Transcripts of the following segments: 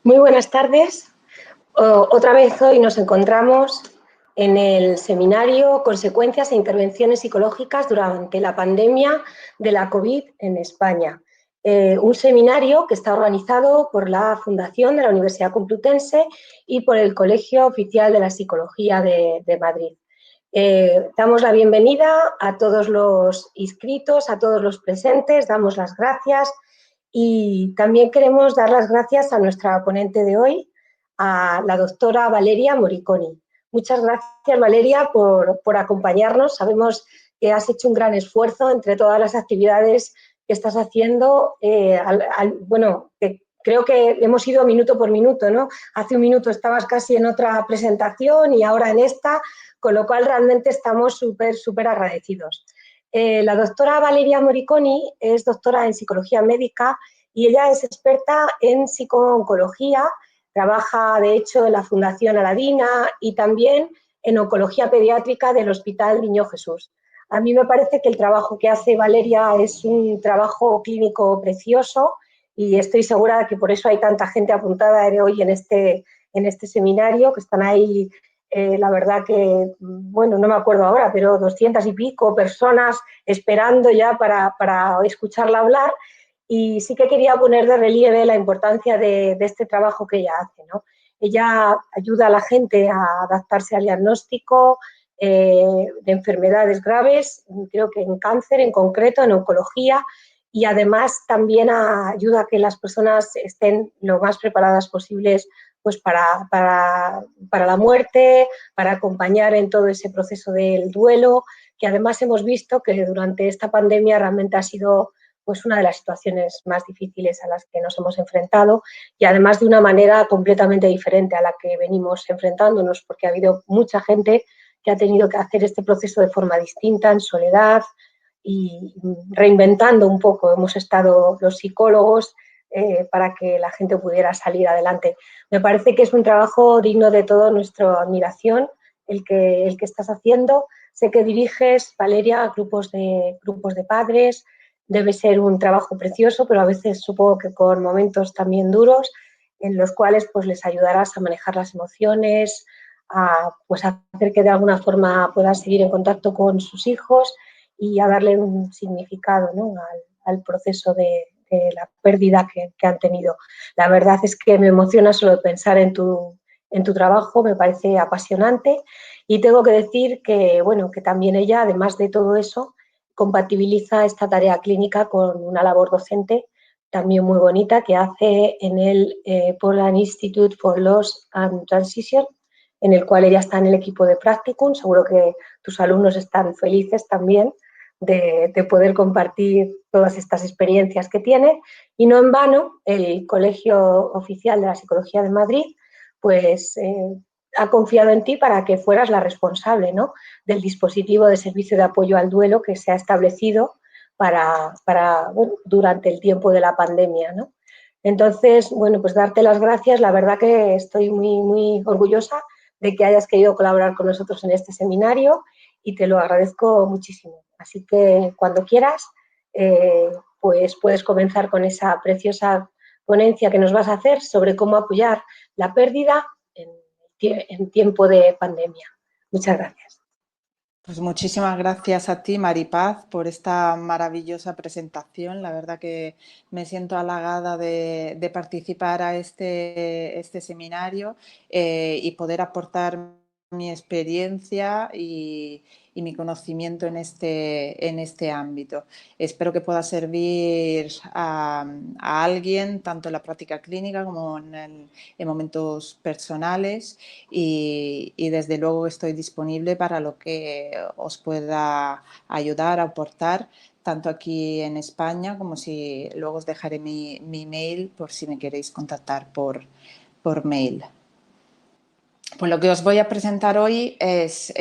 Muy buenas tardes. Otra vez hoy nos encontramos en el seminario Consecuencias e intervenciones psicológicas durante la pandemia de la COVID en España. Un seminario que está organizado por la Fundación de la Universidad Complutense y por el Colegio Oficial de la Psicología de Madrid. Damos la bienvenida a todos los inscritos, a todos los presentes, damos las gracias y también queremos dar las gracias a nuestra ponente de hoy, a la doctora Valeria Moriconi. Muchas gracias, Valeria, por acompañarnos. Sabemos que has hecho un gran esfuerzo entre todas las actividades que estás haciendo. Bueno, creo que hemos ido minuto por minuto, ¿no? Hace un minuto estabas casi en otra presentación y ahora en esta, con lo cual realmente estamos súper agradecidos. La doctora Valeria Moriconi es doctora en psicología médica y ella es experta en psicooncología, trabaja de hecho en la Fundación Aladina y también en oncología pediátrica del Hospital Niño Jesús. A mí me parece que el trabajo que hace Valeria es un trabajo clínico precioso y estoy segura de que por eso hay tanta gente apuntada hoy en este seminario, que están ahí la verdad que, bueno, no me acuerdo ahora, pero 200 y pico personas esperando ya para escucharla hablar. Y sí que quería poner de relieve la importancia de este trabajo que ella hace, ¿no? Ella ayuda a la gente a adaptarse al diagnóstico de enfermedades graves, creo que en cáncer en concreto, en oncología, y además también ayuda a que las personas estén lo más preparadas posibles pues para la muerte, para acompañar en todo ese proceso del duelo, que además hemos visto que durante esta pandemia realmente ha sido pues una de las situaciones más difíciles a las que nos hemos enfrentado y además de una manera completamente diferente a la que venimos enfrentándonos, porque ha habido mucha gente que ha tenido que hacer este proceso de forma distinta, en soledad y reinventando un poco. Hemos estado los psicólogos para que la gente pudiera salir adelante. Me parece que es un trabajo digno de toda nuestra admiración el que estás haciendo. Sé que diriges, Valeria, grupos de padres. Debe ser un trabajo precioso, pero a veces supongo que con momentos también duros en los cuales pues les ayudarás a manejar las emociones, pues a hacer que de alguna forma puedan seguir en contacto con sus hijos y a darle un significado, ¿no? al proceso de la pérdida que han tenido. La verdad es que me emociona solo pensar en tu trabajo, me parece apasionante y tengo que decir que, bueno, que también ella, además de todo eso, compatibiliza esta tarea clínica con una labor docente también muy bonita que hace en el Poland Institute for Loss and Transition, en el cual ella está en el equipo de Practicum. Seguro que tus alumnos están felices también de poder compartir todas estas experiencias que tiene. Y no en vano, el Colegio Oficial de la Psicología de Madrid pues ha confiado en ti para que fueras la responsable, ¿no?, del dispositivo de servicio de apoyo al duelo que se ha establecido bueno, durante el tiempo de la pandemia, ¿no? Entonces, bueno, pues darte las gracias. La verdad que estoy muy orgullosa de que hayas querido colaborar con nosotros en este seminario y te lo agradezco muchísimo. Así que cuando quieras, pues puedes comenzar con esa preciosa ponencia que nos vas a hacer sobre cómo apoyar la pérdida en tiempo de pandemia. Muchas gracias. Pues muchísimas gracias a ti, Maripaz, por esta maravillosa presentación. La verdad que me siento halagada de participar a este seminario y poder aportar mi experiencia y mi conocimiento en este ámbito. Espero que pueda servir a alguien, tanto en la práctica clínica como en momentos personales y desde luego estoy disponible para lo que os pueda ayudar, aportar, tanto aquí en España como si luego os dejaré mi mail por si me queréis contactar por mail. Pues lo que os voy a presentar hoy es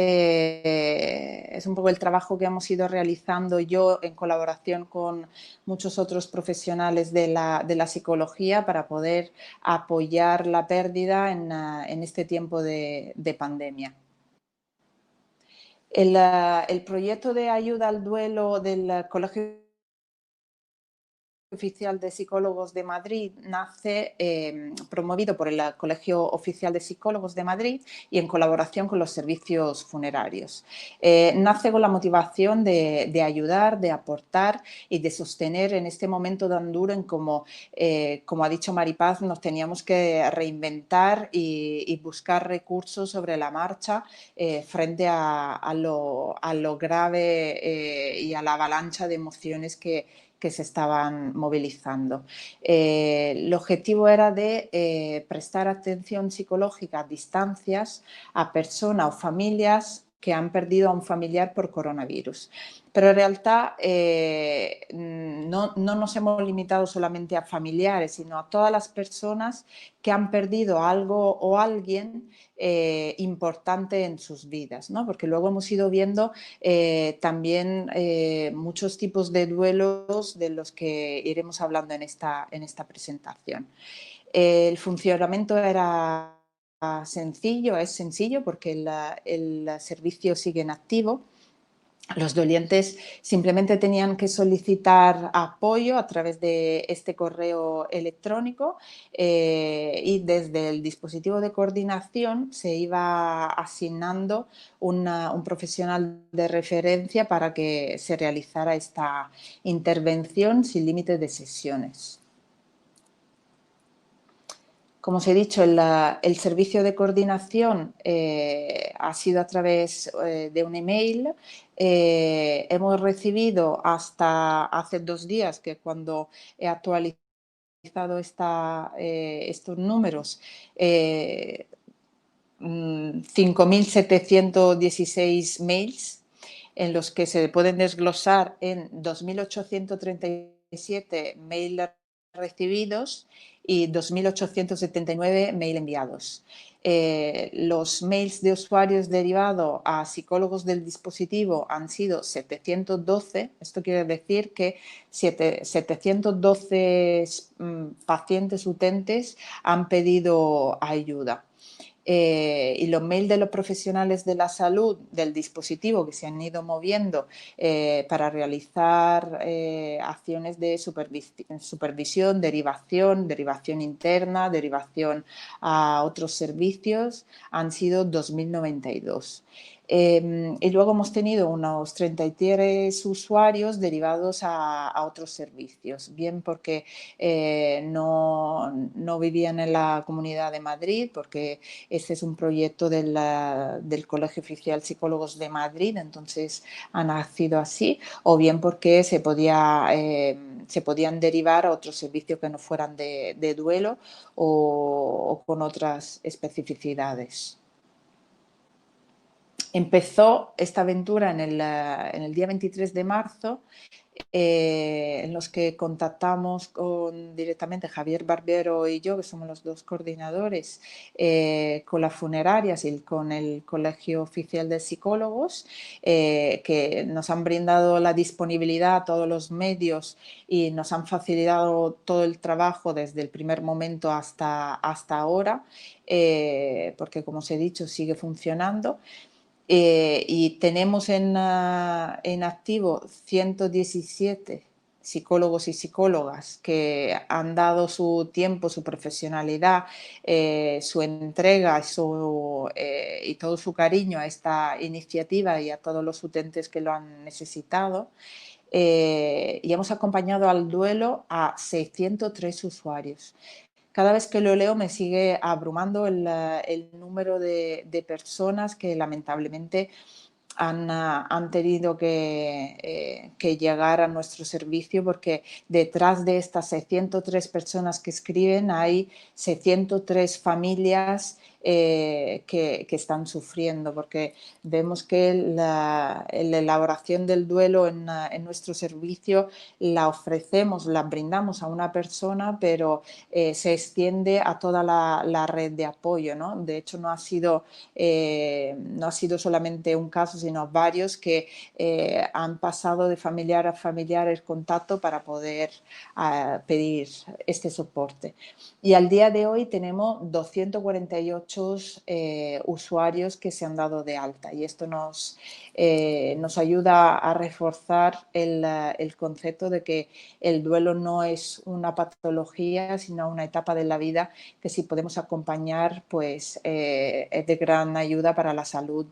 un poco el trabajo que hemos ido realizando yo en colaboración con muchos otros profesionales de la psicología para poder apoyar la pérdida en este tiempo de pandemia. El proyecto de ayuda al duelo del Colegio Oficial de Psicólogos de Madrid nace promovido por el Colegio Oficial de Psicólogos de Madrid y en colaboración con los servicios funerarios. Nace con la motivación de ayudar, de aportar y de sostener en este momento tan duro en como ha dicho Maripaz, nos teníamos que reinventar y buscar recursos sobre la marcha frente a lo grave y a la avalancha de emociones que se estaban movilizando. El objetivo era de prestar atención psicológica a distancias a personas o familias que han perdido a un familiar por coronavirus. Pero en realidad no nos hemos limitado solamente a familiares, sino a todas las personas que han perdido algo o alguien importante en sus vidas, ¿no? Porque luego hemos ido viendo también muchos tipos de duelos de los que iremos hablando en esta presentación. El funcionamiento era sencillo, es sencillo porque el servicio sigue en activo. Los dolientes simplemente tenían que solicitar apoyo a través de este correo electrónico y desde el dispositivo de coordinación se iba asignando un profesional de referencia para que se realizara esta intervención sin límite de sesiones. Como os he dicho, el servicio de coordinación ha sido a través de un email. Hemos recibido hasta hace 2 días, que cuando he actualizado estos números, 5.716 mails en los que se pueden desglosar en 2.837 mails recibidos y 2.879 mail enviados. Los mails de usuarios derivados a psicólogos del dispositivo han sido 712. Esto quiere decir que 712 pacientes utentes han pedido ayuda. Y los mails de los profesionales de la salud del dispositivo que se han ido moviendo para realizar acciones de supervisión, derivación interna, derivación a otros servicios, han sido 2.092. Y luego hemos tenido unos 33 usuarios derivados a otros servicios, bien porque no vivían en la Comunidad de Madrid, porque este es un proyecto del Colegio Oficial Psicólogos de Madrid, entonces ha nacido así, o bien porque se podían derivar a otros servicios que no fueran de duelo o con otras especificidades. Empezó esta aventura en el día 23 de marzo, en los que contactamos directamente Javier Barbero y yo, que somos los 2 coordinadores, con las funerarias y con el Colegio Oficial de Psicólogos, que nos han brindado la disponibilidad, todos los medios y nos han facilitado todo el trabajo desde el primer momento hasta ahora, porque como os he dicho, sigue funcionando. Y tenemos en activo 117 psicólogos y psicólogas que han dado su tiempo, su profesionalidad, su entrega y todo su cariño a esta iniciativa y a todos los utentes que lo han necesitado. Y hemos acompañado al duelo a 603 usuarios. Cada vez que lo leo me sigue abrumando el número de personas que lamentablemente han tenido que llegar a nuestro servicio, porque detrás de estas 603 personas que escriben hay 603 familias que están sufriendo, porque vemos que la elaboración del duelo en nuestro servicio la ofrecemos, la brindamos a una persona, pero se extiende a toda la red de apoyo, ¿no? De hecho, no ha sido solamente un caso, sino varios que han pasado de familiar a familiar el contacto para poder pedir este soporte. Y al día de hoy tenemos 248 muchos usuarios que se han dado de alta, y esto nos ayuda a reforzar el concepto de que el duelo no es una patología, sino una etapa de la vida que, si podemos acompañar, pues es de gran ayuda para la salud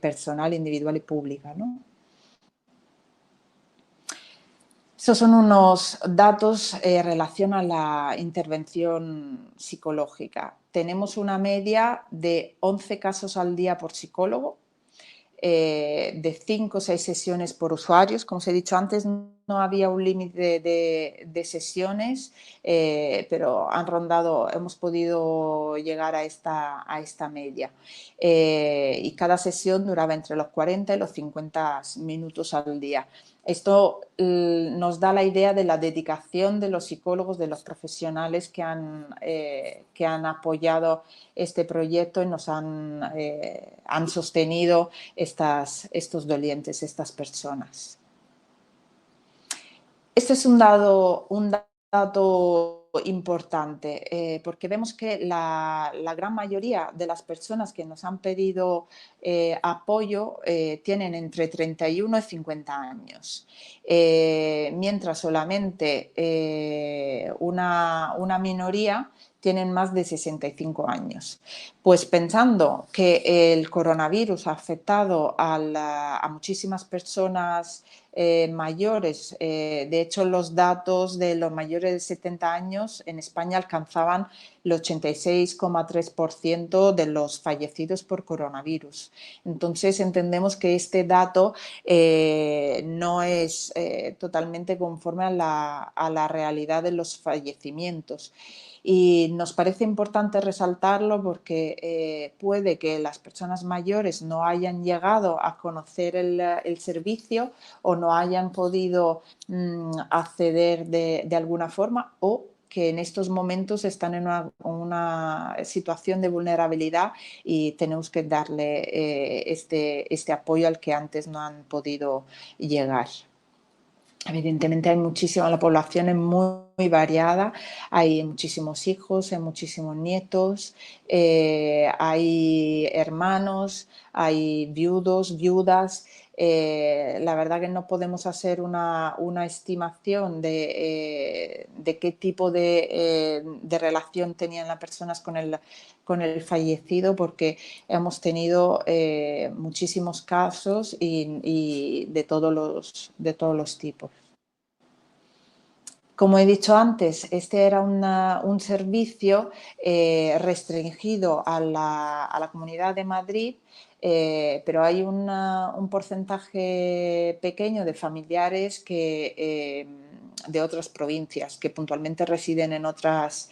personal, individual y pública, ¿no? Estos son unos datos en relación a la intervención psicológica. Tenemos una media de 11 casos al día por psicólogo, de 5 o 6 sesiones por usuarios. Como os he dicho antes, no había un límite de sesiones, pero hemos podido llegar a esta media. Y cada sesión duraba entre los 40 y los 50 minutos al día. Esto nos da la idea de la dedicación de los psicólogos, de los profesionales que han apoyado este proyecto y nos han sostenido estos dolientes, estas personas. Este es un dato importante, porque vemos que la gran mayoría de las personas que nos han pedido apoyo tienen entre 31 y 50 años, mientras solamente una minoría tienen más de 65 años. Pues pensando que el coronavirus ha afectado a muchísimas personas mayores, de hecho los datos de los mayores de 70 años en España alcanzaban el 86,3% de los fallecidos por coronavirus. Entonces entendemos que este dato no es totalmente conforme a la realidad de los fallecimientos. Y nos parece importante resaltarlo porque puede que las personas mayores no hayan llegado a conocer el servicio o no hayan podido acceder de alguna forma, o que en estos momentos están en una situación de vulnerabilidad y tenemos que darle este apoyo al que antes no han podido llegar. Evidentemente la población es muy variada, hay muchísimos hijos, hay muchísimos nietos, hay hermanos, hay viudos, viudas. La verdad que no podemos hacer una estimación de qué tipo de relación tenían las personas con el fallecido, porque hemos tenido muchísimos casos y de todos los tipos. Como he dicho antes, este era un servicio restringido a la Comunidad de Madrid, pero hay un porcentaje pequeño de familiares de otras provincias que puntualmente residen en otras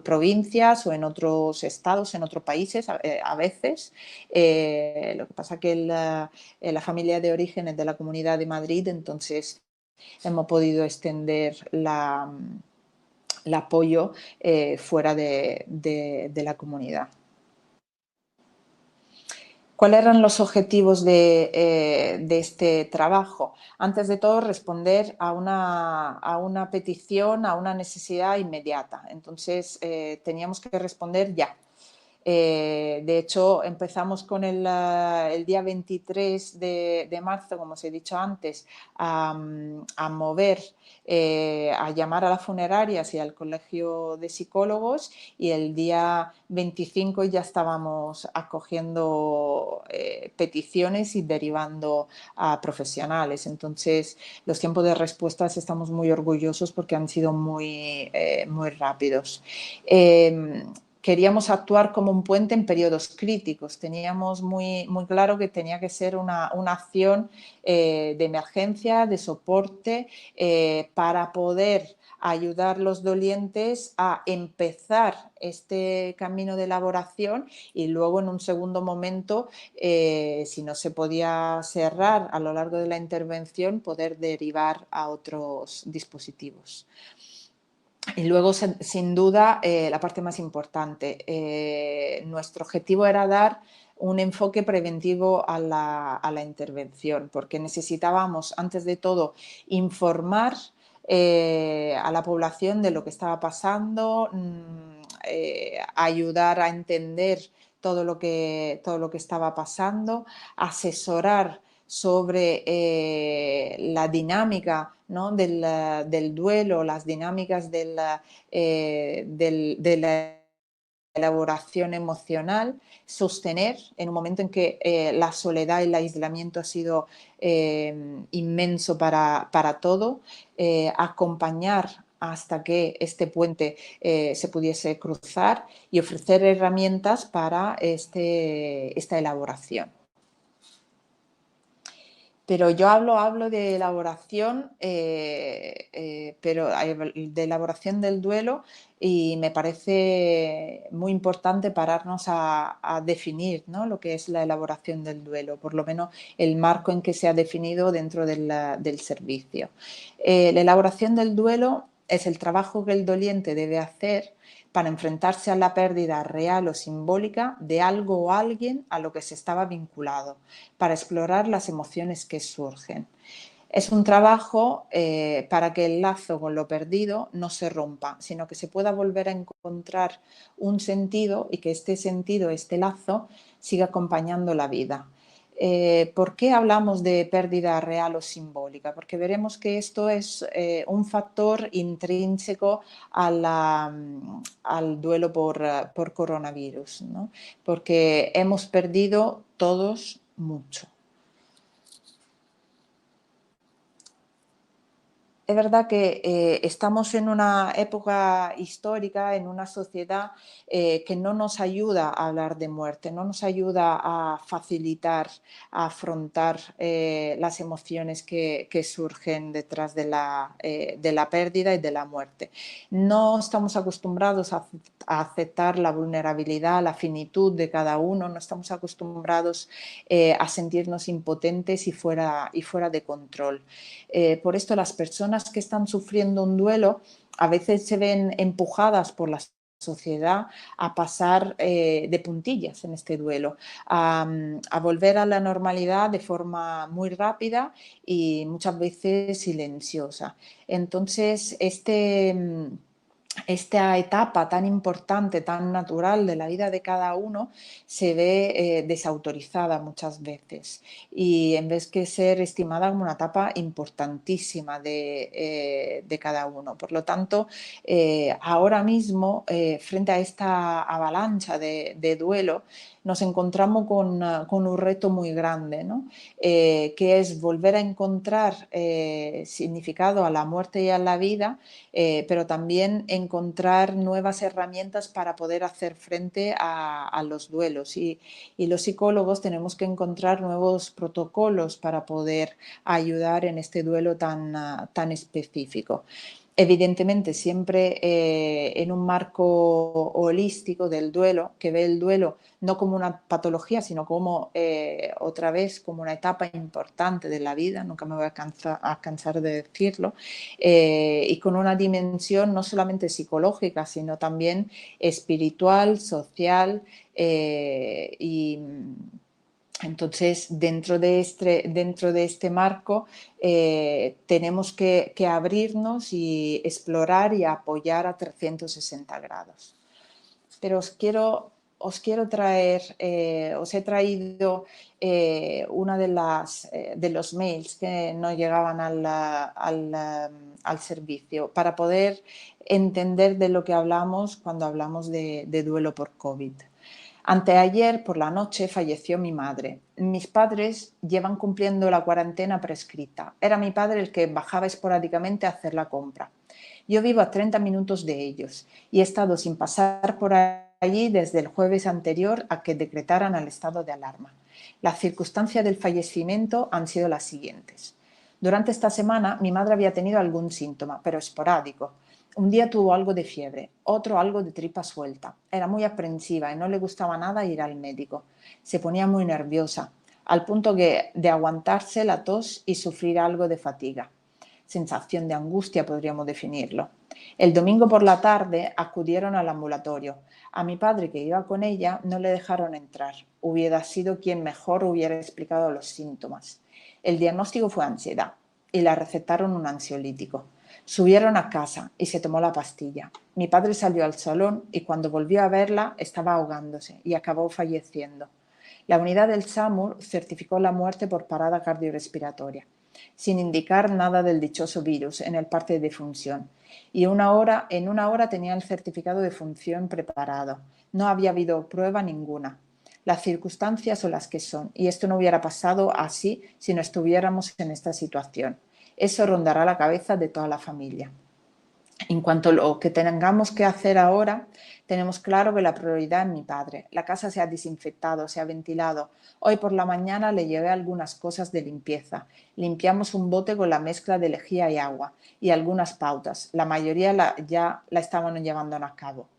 provincias o en otros estados, en otros países a veces. Lo que pasa que la familia de origen es de la Comunidad de Madrid, entonces hemos podido extender el apoyo fuera de la comunidad. ¿Cuáles eran los objetivos de este trabajo? Antes de todo, responder a una petición, a una necesidad inmediata. Entonces, teníamos que responder ya. De hecho, empezamos con el día 23 de marzo, como os he dicho antes, a llamar a las funerarias y al Colegio de Psicólogos, y el día 25 ya estábamos acogiendo peticiones y derivando a profesionales. Entonces, los tiempos de respuestas estamos muy orgullosos porque han sido muy rápidos. Queríamos actuar como un puente en periodos críticos. Teníamos muy claro que tenía que ser una acción de emergencia, de soporte, para poder ayudar a los dolientes a empezar este camino de elaboración y luego, en un segundo momento, si no se podía cerrar a lo largo de la intervención, poder derivar a otros dispositivos. Y luego, sin duda, la parte más importante, nuestro objetivo era dar un enfoque preventivo a la intervención, porque necesitábamos, antes de todo, informar a la población de lo que estaba pasando, ayudar a entender todo lo que estaba pasando, asesorar sobre la dinámica, ¿no?, del duelo, las dinámicas de la elaboración emocional, sostener en un momento en que la soledad y el aislamiento ha sido inmenso para todo, acompañar hasta que este puente se pudiese cruzar y ofrecer herramientas para esta elaboración. Pero yo hablo de elaboración, pero de elaboración del duelo, y me parece muy importante pararnos a definir, ¿no?, lo que es la elaboración del duelo, por lo menos el marco en que se ha definido dentro del servicio. La elaboración del duelo es el trabajo que el doliente debe hacer para enfrentarse a la pérdida real o simbólica de algo o alguien a lo que se estaba vinculado, para explorar las emociones que surgen. Es un trabajo para que el lazo con lo perdido no se rompa, sino que se pueda volver a encontrar un sentido y que este sentido, este lazo, siga acompañando la vida. ¿Por qué hablamos de pérdida real o simbólica? Porque veremos que esto es un factor intrínseco al duelo por coronavirus, ¿no? Porque hemos perdido todos mucho. Es verdad que estamos en una época histórica, en una sociedad que no nos ayuda a hablar de muerte, no nos ayuda a facilitar, a afrontar las emociones que surgen detrás de la pérdida y de la muerte. No estamos acostumbrados a aceptar la vulnerabilidad, la finitud de cada uno, no estamos acostumbrados a sentirnos impotentes y fuera de control. Por esto las personas que están sufriendo un duelo a veces se ven empujadas por la sociedad a pasar de puntillas en este duelo, a volver a la normalidad de forma muy rápida y muchas veces silenciosa. Entonces, esta etapa tan importante, tan natural de la vida de cada uno se ve desautorizada muchas veces, y en vez de ser estimada como una etapa importantísima de cada uno. Por lo tanto, ahora mismo, frente a esta avalancha de duelo, nos encontramos con un reto muy grande, ¿no? Que es volver a encontrar significado a la muerte y a la vida, pero también encontrar nuevas herramientas para poder hacer frente a los duelos. Y los psicólogos tenemos que encontrar nuevos protocolos para poder ayudar en este duelo tan específico. Evidentemente, siempre en un marco holístico del duelo, que ve el duelo no como una patología, sino como, otra vez, como una etapa importante de la vida, nunca me voy a cansar de decirlo, y con una dimensión no solamente psicológica, sino también espiritual, social, y entonces, dentro de este marco, tenemos que abrirnos y explorar y apoyar a 360 grados. Pero os quiero traer, os he traído una de los mails que nos llegaban al servicio, para poder entender de lo que hablamos cuando hablamos de duelo por COVID. Anteayer por la noche falleció mi madre. Mis padres llevan cumpliendo la cuarentena prescrita. Era mi padre el que bajaba esporádicamente a hacer la compra. Yo vivo a 30 minutos de ellos y he estado sin pasar por allí desde el jueves anterior a que decretaran el estado de alarma. Las circunstancias del fallecimiento han sido las siguientes. Durante esta semana mi madre había tenido algún síntoma, pero esporádico. Un día tuvo algo de fiebre, otro algo de tripa suelta. Era muy aprensiva y no le gustaba nada ir al médico. Se ponía muy nerviosa, al punto de aguantarse la tos y sufrir algo de fatiga. Sensación de angustia podríamos definirlo. El domingo por la tarde acudieron al ambulatorio. A mi padre, que iba con ella, no le dejaron entrar. Hubiera sido quien mejor hubiera explicado los síntomas. El diagnóstico fue ansiedad y le recetaron un ansiolítico. Subieron a casa y se tomó la pastilla. Mi padre salió al salón y cuando volvió a verla estaba ahogándose y acabó falleciendo. La unidad del SAMUR certificó la muerte por parada cardiorrespiratoria, sin indicar nada del dichoso virus en el parte de defunción. Y en una hora tenía el certificado de función preparado. No había habido prueba ninguna. Las circunstancias son las que son y esto no hubiera pasado así si no estuviéramos en esta situación. Eso rondará la cabeza de toda la familia. En cuanto a lo que tengamos que hacer ahora, tenemos claro que la prioridad es mi padre. La casa se ha desinfectado, se ha ventilado. Hoy por la mañana le llevé algunas cosas de limpieza. Limpiamos un bote con la mezcla de lejía y agua y algunas pautas. La mayoría ya la estaban llevando a cabo.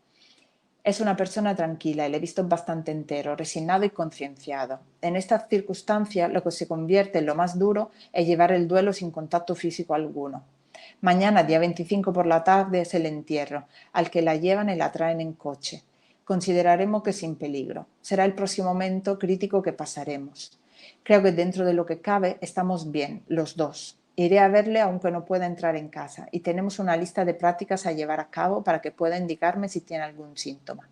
Es una persona tranquila y le he visto bastante entero, resignado y concienciado. En estas circunstancias, lo que se convierte en lo más duro es llevar el duelo sin contacto físico alguno. Mañana, día 25 por la tarde, es el entierro, al que la llevan y la traen en coche. Consideraremos que sin peligro. Será el próximo momento crítico que pasaremos. Creo que dentro de lo que cabe estamos bien, los dos. Iré a verle aunque no pueda entrar en casa y tenemos una lista de prácticas a llevar a cabo para que pueda indicarme si tiene algún síntoma.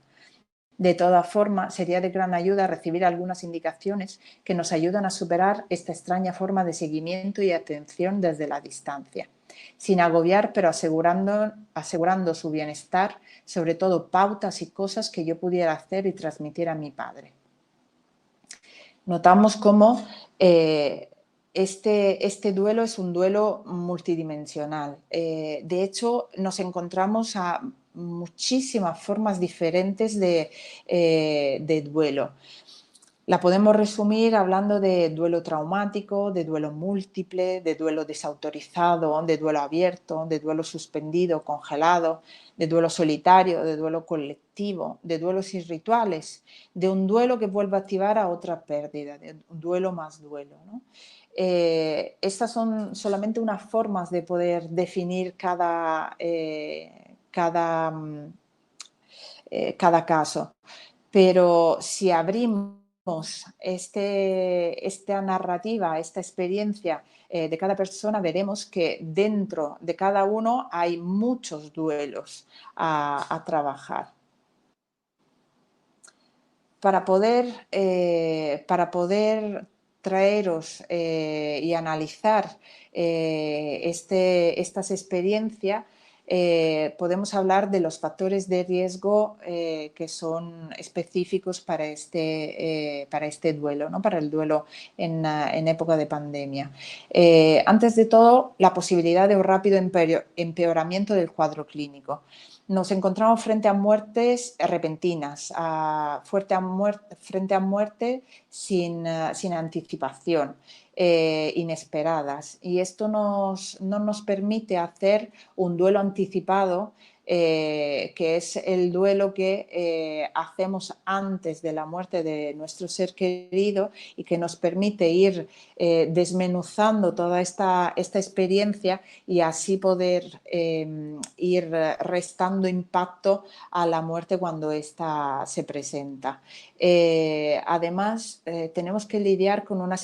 De todas formas, sería de gran ayuda recibir algunas indicaciones que nos ayudan a superar esta extraña forma de seguimiento y atención desde la distancia, sin agobiar, pero asegurando su bienestar, sobre todo pautas y cosas que yo pudiera hacer y transmitir a mi padre. Notamos cómo este duelo es un duelo multidimensional. De hecho, nos encontramos a muchísimas formas diferentes de duelo. La podemos resumir hablando de duelo traumático, de duelo múltiple, de duelo desautorizado, de duelo abierto, de duelo suspendido, congelado, de duelo solitario, de duelo colectivo, de duelos irrituales, de un duelo que vuelve a activar a otra pérdida, de un duelo más duelo, ¿no? Estas son solamente unas formas de poder definir cada caso. Pero si abrimos esta narrativa, esta experiencia de cada persona, veremos que dentro de cada uno hay muchos duelos a trabajar. Para poder traeros y analizar estas experiencias, podemos hablar de los factores de riesgo que son específicos para este duelo, ¿no? Para el duelo en época de pandemia. Antes de todo, la posibilidad de un rápido empeoramiento del cuadro clínico. Nos encontramos frente a muertes repentinas, frente a muerte sin anticipación, inesperadas. Y esto no nos permite hacer un duelo anticipado, que es el duelo que hacemos antes de la muerte de nuestro ser querido y que nos permite ir desmenuzando toda esta experiencia y así poder ir restando impacto a la muerte cuando ésta se presenta. Además, tenemos que lidiar con una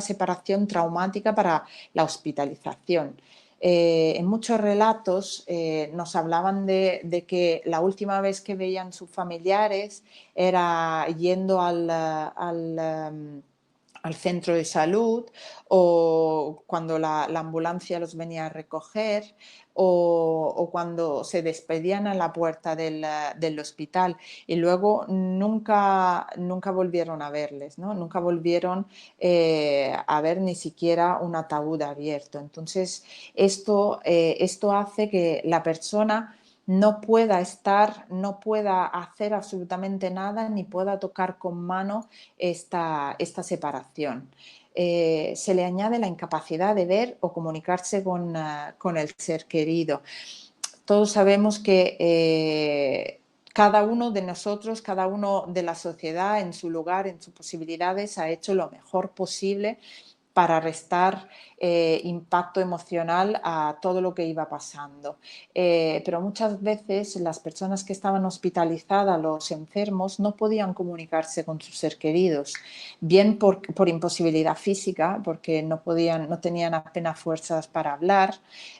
separación traumática para la hospitalización. En muchos relatos nos hablaban de que la última vez que veían sus familiares era yendo al centro de salud, o cuando la ambulancia los venía a recoger, o cuando se despedían a la puerta del hospital y luego nunca volvieron a verles, ¿no? Nunca volvieron a ver ni siquiera un ataúd abierto. Entonces, esto hace que la persona no pueda hacer absolutamente nada ni pueda tocar con mano esta separación. Se le añade la incapacidad de ver o comunicarse con el ser querido. Todos sabemos que cada uno de nosotros, cada uno de la sociedad, en su lugar, en sus posibilidades, ha hecho lo mejor posible para restar impacto emocional a todo lo que iba pasando. Pero muchas veces las personas que estaban hospitalizadas, los enfermos, no podían comunicarse con sus seres queridos, bien por imposibilidad física, porque no tenían apenas fuerzas para hablar,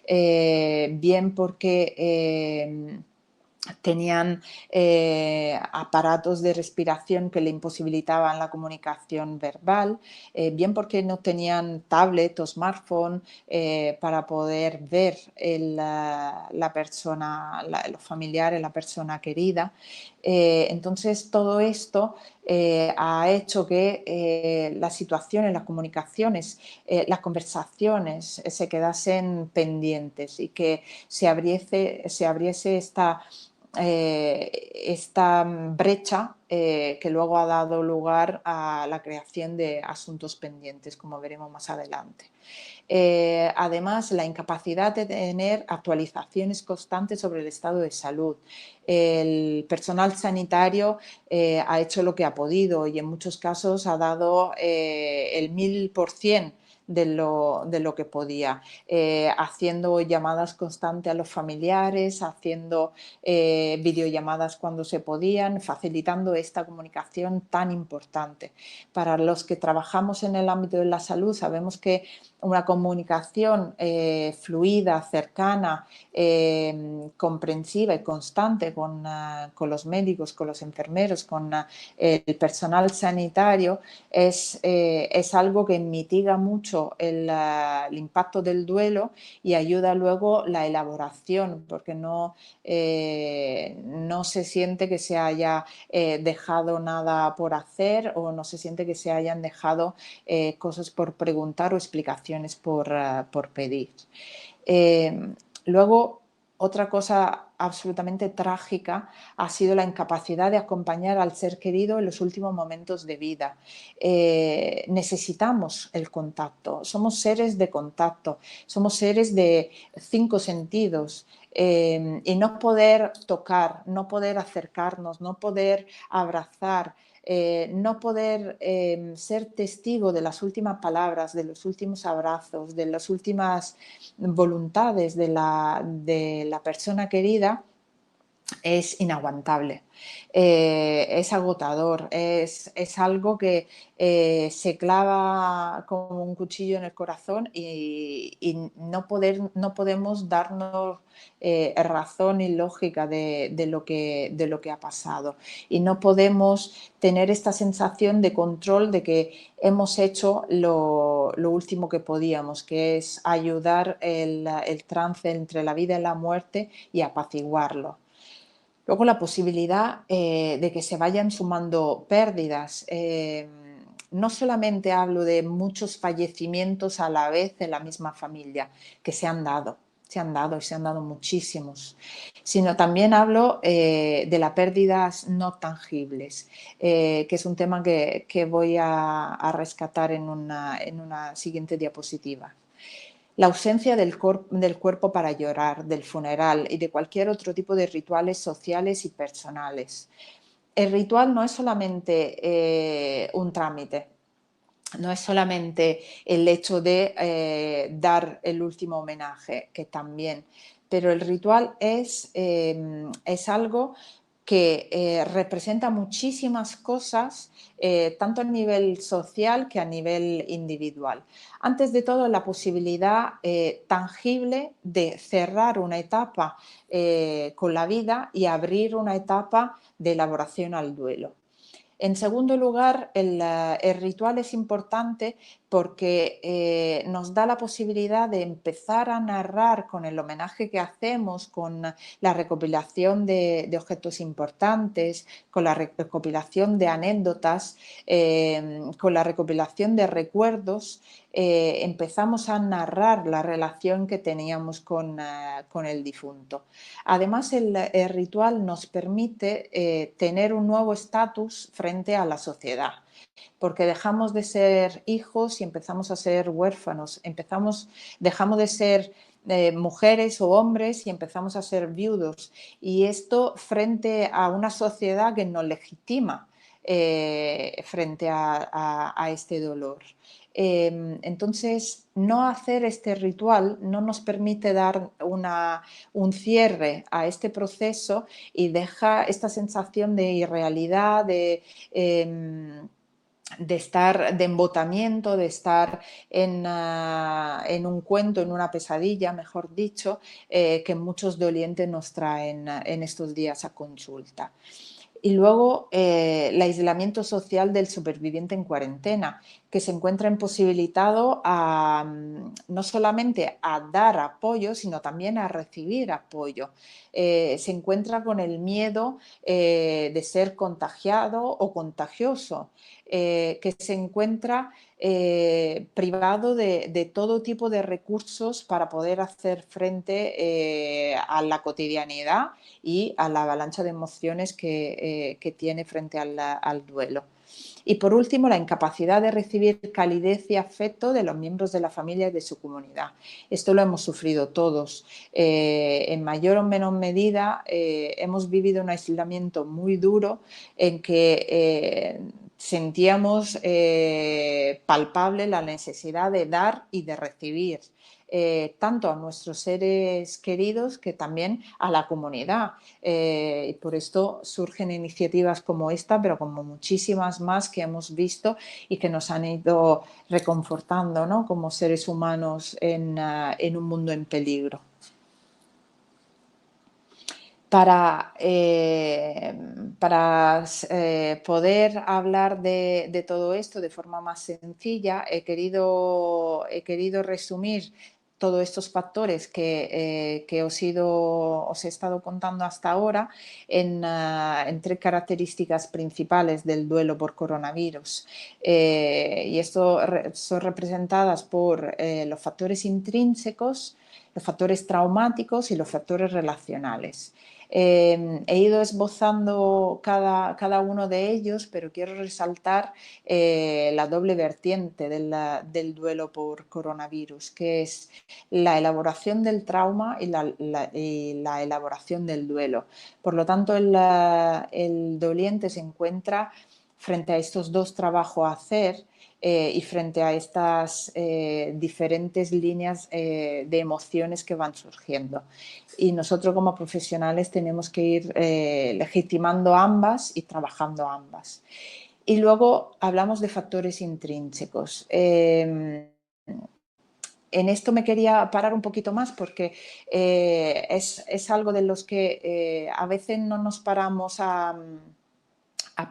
bien porque tenían aparatos de respiración que le imposibilitaban la comunicación verbal, bien porque no tenían tablet o smartphone para poder ver la persona, los familiares, la persona querida. Entonces todo esto ha hecho que las situaciones, las comunicaciones, las conversaciones se quedasen pendientes y que se abriese esta brecha que luego ha dado lugar a la creación de asuntos pendientes, como veremos más adelante. Además, la incapacidad de tener actualizaciones constantes sobre el estado de salud. El personal sanitario ha hecho lo que ha podido y en muchos casos ha dado el 1000% de lo que podía, haciendo llamadas constantes a los familiares, haciendo videollamadas cuando se podían, facilitando esta comunicación tan importante. Para los que trabajamos en el ámbito de la salud, sabemos que una comunicación fluida, cercana, comprensiva y constante con los médicos, con los enfermeros, con el personal sanitario es algo que mitiga mucho el impacto del duelo y ayuda luego la elaboración, porque no se siente que se haya dejado nada por hacer o no se siente que se hayan dejado cosas por preguntar o explicaciones por pedir. Luego, otra cosa absolutamente trágica ha sido la incapacidad de acompañar al ser querido en los últimos momentos de vida. Necesitamos el contacto, somos seres de contacto, somos seres de 5 sentidos. Y no poder tocar, no poder acercarnos, no poder abrazar, no poder ser testigo de las últimas palabras, de los últimos abrazos, de las últimas voluntades de la persona querida, es inaguantable, es agotador, es algo que se clava como un cuchillo en el corazón y no podemos darnos razón y lógica de lo que ha pasado y no podemos tener esta sensación de control de que hemos hecho lo último que podíamos, que es ayudar el trance entre la vida y la muerte y apaciguarlo. Luego la posibilidad de que se vayan sumando pérdidas. No solamente hablo de muchos fallecimientos a la vez en la misma familia, que se han dado y se han dado muchísimos, sino también hablo de las pérdidas no tangibles, que es un tema que voy a rescatar en una siguiente diapositiva. La ausencia del cuerpo para llorar, del funeral y de cualquier otro tipo de rituales sociales y personales. El ritual no es solamente un trámite, no es solamente el hecho de dar el último homenaje, que también, pero el ritual es algo que representa muchísimas cosas, tanto a nivel social que a nivel individual. Antes de todo, la posibilidad tangible de cerrar una etapa con la vida y abrir una etapa de elaboración al duelo. En segundo lugar, el ritual es importante porque nos da la posibilidad de empezar a narrar con el homenaje que hacemos, con la recopilación de objetos importantes, con la recopilación de anécdotas, con la recopilación de recuerdos, empezamos a narrar la relación que teníamos con el difunto. Además, el ritual nos permite tener un nuevo estatus frente a la sociedad, porque dejamos de ser hijos y empezamos a ser huérfanos, dejamos de ser mujeres o hombres y empezamos a ser viudos. Y esto frente a una sociedad que nos legitima frente a este dolor. Entonces, no hacer este ritual no nos permite dar un cierre a este proceso y deja esta sensación de irrealidad, de estar, de embotamiento, de estar en un cuento, en una pesadilla, mejor dicho, que muchos dolientes nos traen en estos días a consulta. Y luego el aislamiento social del superviviente en cuarentena, que se encuentra imposibilitado no solamente a dar apoyo, sino también a recibir apoyo. Se encuentra con el miedo de ser contagiado o contagioso, que se encuentra privado de todo tipo de recursos para poder hacer frente a la cotidianidad y a la avalancha de emociones que tiene frente al duelo. Y por último, la incapacidad de recibir calidez y afecto de los miembros de la familia y de su comunidad. Esto lo hemos sufrido todos. En mayor o menor medida hemos vivido un aislamiento muy duro en que sentíamos palpable la necesidad de dar y de recibir. Tanto a nuestros seres queridos que también a la comunidad. Y por esto surgen iniciativas como esta, pero como muchísimas más que hemos visto y que nos han ido reconfortando, ¿no?, como seres humanos en un mundo en peligro. Para poder hablar de todo esto de forma más sencilla, he querido resumir todos estos factores que os he estado contando hasta ahora en 3 características principales del duelo por coronavirus. Y esto son representadas por los factores intrínsecos, los factores traumáticos y los factores relacionales. He ido esbozando cada uno de ellos, pero quiero resaltar la doble vertiente del duelo por coronavirus, que es la elaboración del trauma y la elaboración del duelo. Por lo tanto, el doliente se encuentra frente a estos 2 trabajos a hacer y frente a estas diferentes líneas de emociones que van surgiendo. Y nosotros como profesionales tenemos que ir legitimando ambas y trabajando ambas. Y luego hablamos de factores intrínsecos. En esto me quería parar un poquito más porque es algo de los que a veces no nos paramos a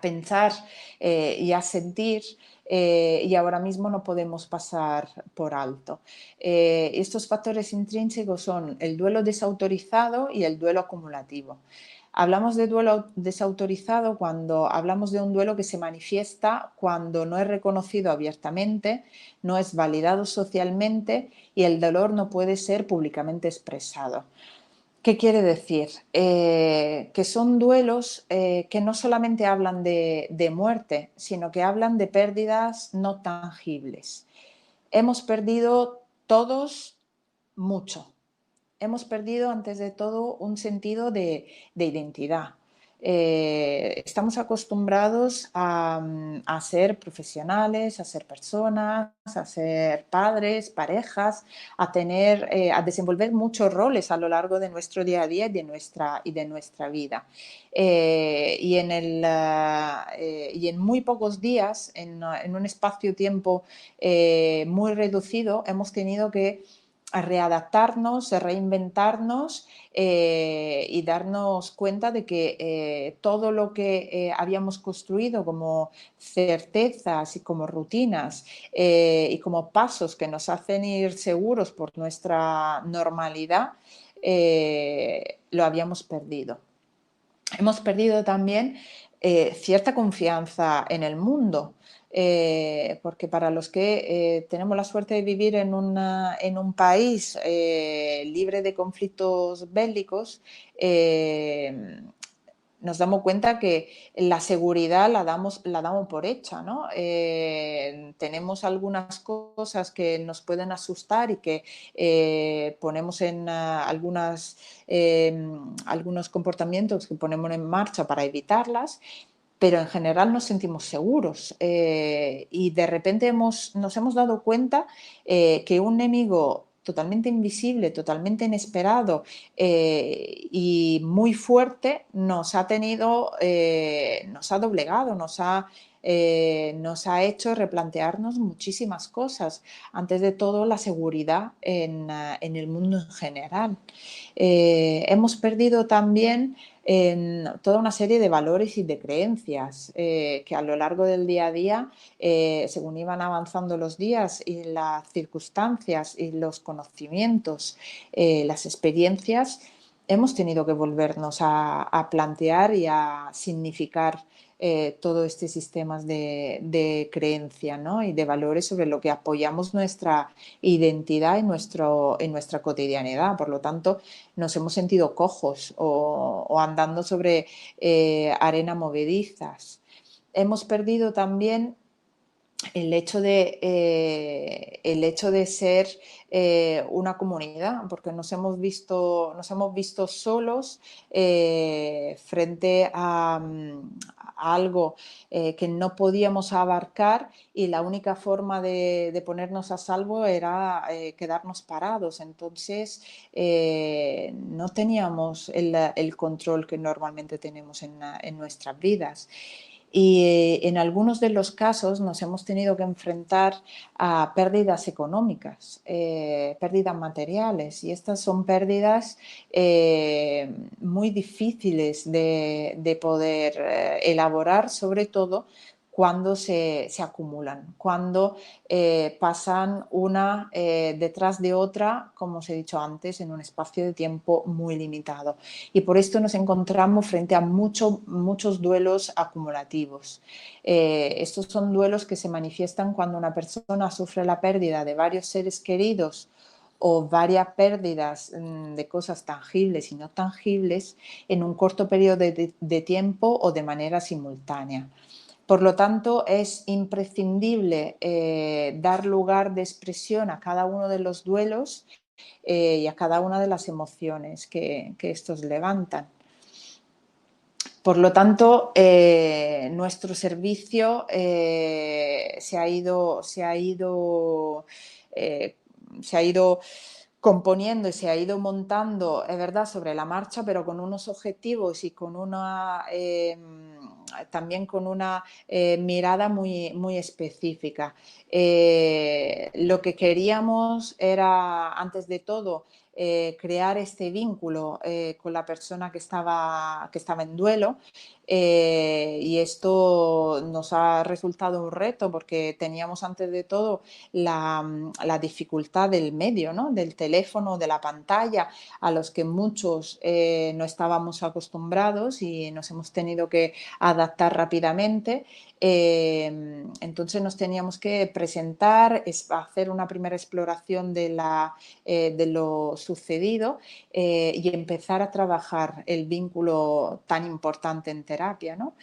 pensar y a sentir, y ahora mismo no podemos pasar por alto. Estos factores intrínsecos son el duelo desautorizado y el duelo acumulativo. Hablamos de duelo desautorizado cuando hablamos de un duelo que se manifiesta cuando no es reconocido abiertamente, no es validado socialmente y el dolor no puede ser públicamente expresado. ¿Qué quiere decir? Que son duelos que no solamente hablan de muerte, sino que hablan de pérdidas no tangibles. Hemos perdido todos mucho. Hemos perdido, antes de todo, un sentido de identidad. Estamos acostumbrados a ser profesionales, a ser personas, a ser padres, parejas, a desenvolver muchos roles a lo largo de nuestro día a día y de nuestra vida. Y en muy pocos días, en un espacio-tiempo muy reducido, hemos tenido que readaptarnos, reinventarnos y darnos cuenta de que todo lo que habíamos construido como certezas y como rutinas y como pasos que nos hacen ir seguros por nuestra normalidad, lo habíamos perdido. Hemos perdido también cierta confianza en el mundo. Porque para los que tenemos la suerte de vivir en un país libre de conflictos bélicos, nos damos cuenta que la seguridad la damos por hecha, ¿no? Tenemos algunas cosas que nos pueden asustar y que ponemos en algunos comportamientos que ponemos en marcha para evitarlas. pero en general nos sentimos seguros y de repente nos hemos dado cuenta que un enemigo totalmente invisible, totalmente inesperado y muy fuerte nos ha nos ha doblegado, nos ha hecho replantearnos muchísimas cosas. Antes de todo, la seguridad en el mundo en general. Hemos perdido también en toda una serie de valores y de creencias que a lo largo del día a día, según iban avanzando los días y las circunstancias y los conocimientos, las experiencias, hemos tenido que volvernos a plantear y a significar todo este sistema de creencia, ¿no? Y de valores sobre lo que apoyamos nuestra identidad en nuestra cotidianidad. Por lo tanto, nos hemos sentido cojos o andando sobre arena movedizas. Hemos perdido también el hecho de ser una comunidad, porque nos hemos visto solos frente a algo que no podíamos abarcar y la única forma de ponernos a salvo era quedarnos parados. Entonces no teníamos el control que normalmente tenemos en nuestras vidas. Y en algunos de los casos nos hemos tenido que enfrentar a pérdidas económicas, pérdidas materiales, y estas son pérdidas muy difíciles de poder elaborar, sobre todo cuando se acumulan, cuando pasan una detrás de otra, como os he dicho antes, en un espacio de tiempo muy limitado. Y por esto nos encontramos frente a muchos duelos acumulativos. Estos son duelos que se manifiestan cuando una persona sufre la pérdida de varios seres queridos o varias pérdidas de cosas tangibles y no tangibles en un corto periodo de tiempo o de manera simultánea. Por lo tanto, es imprescindible dar lugar de expresión a cada uno de los duelos y a cada una de las emociones que estos levantan. Por lo tanto, nuestro servicio se ha ido componiendo y se ha ido montando, es verdad, sobre la marcha, pero con unos objetivos y también con una mirada muy específica. Lo que queríamos era, antes de todo, crear este vínculo con la persona que estaba en duelo, y esto nos ha resultado un reto porque teníamos antes de todo la dificultad del medio, ¿no? Del teléfono, de la pantalla, a los que muchos no estábamos acostumbrados y nos hemos tenido que adaptar rápidamente. Entonces nos teníamos que presentar, hacer una primera exploración de lo sucedido y empezar a trabajar el vínculo tan importante en terapia, ¿no?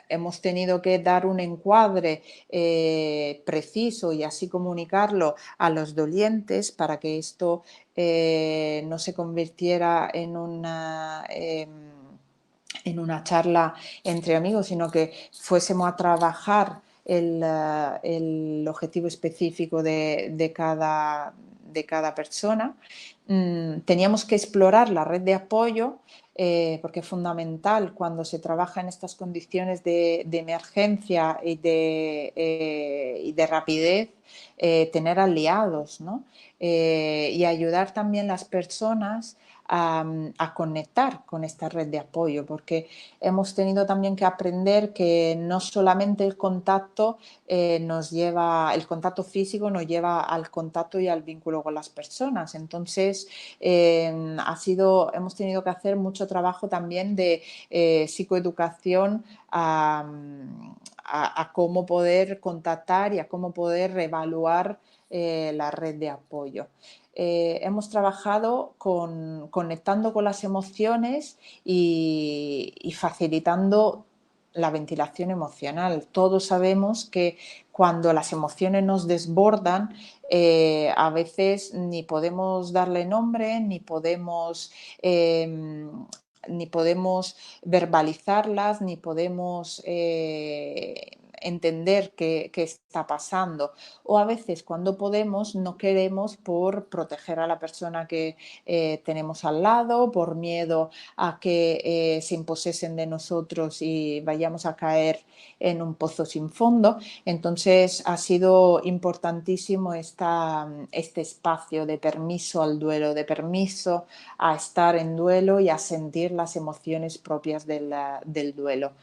Hemos tenido que dar un encuadre preciso y así comunicarlo a los dolientes para que esto no se convirtiera en una charla entre amigos, sino que fuésemos a trabajar el objetivo específico de cada persona. Teníamos que explorar la red de apoyo porque es fundamental cuando se trabaja en estas condiciones de emergencia y de rapidez, tener aliados, ¿no? Y ayudar también las personas a conectar con esta red de apoyo, porque hemos tenido también que aprender que no solamente el contacto el contacto físico nos lleva al contacto y al vínculo con las personas. Entonces, hemos tenido que hacer mucho trabajo también de psicoeducación a cómo poder contactar y a cómo poder reevaluar la red de apoyo. Hemos trabajado conectando con las emociones y facilitando la ventilación emocional. Todos sabemos que cuando las emociones nos desbordan, a veces ni podemos darle nombre, ni podemos ni podemos verbalizarlas, ni podemos entender qué está pasando. O a veces cuando podemos no queremos por proteger a la persona que tenemos al lado, por miedo a que se imposesen de nosotros y vayamos a caer en un pozo sin fondo. Entonces ha sido importantísimo este espacio de permiso al duelo, de permiso a estar en duelo y a sentir las emociones propias del duelo.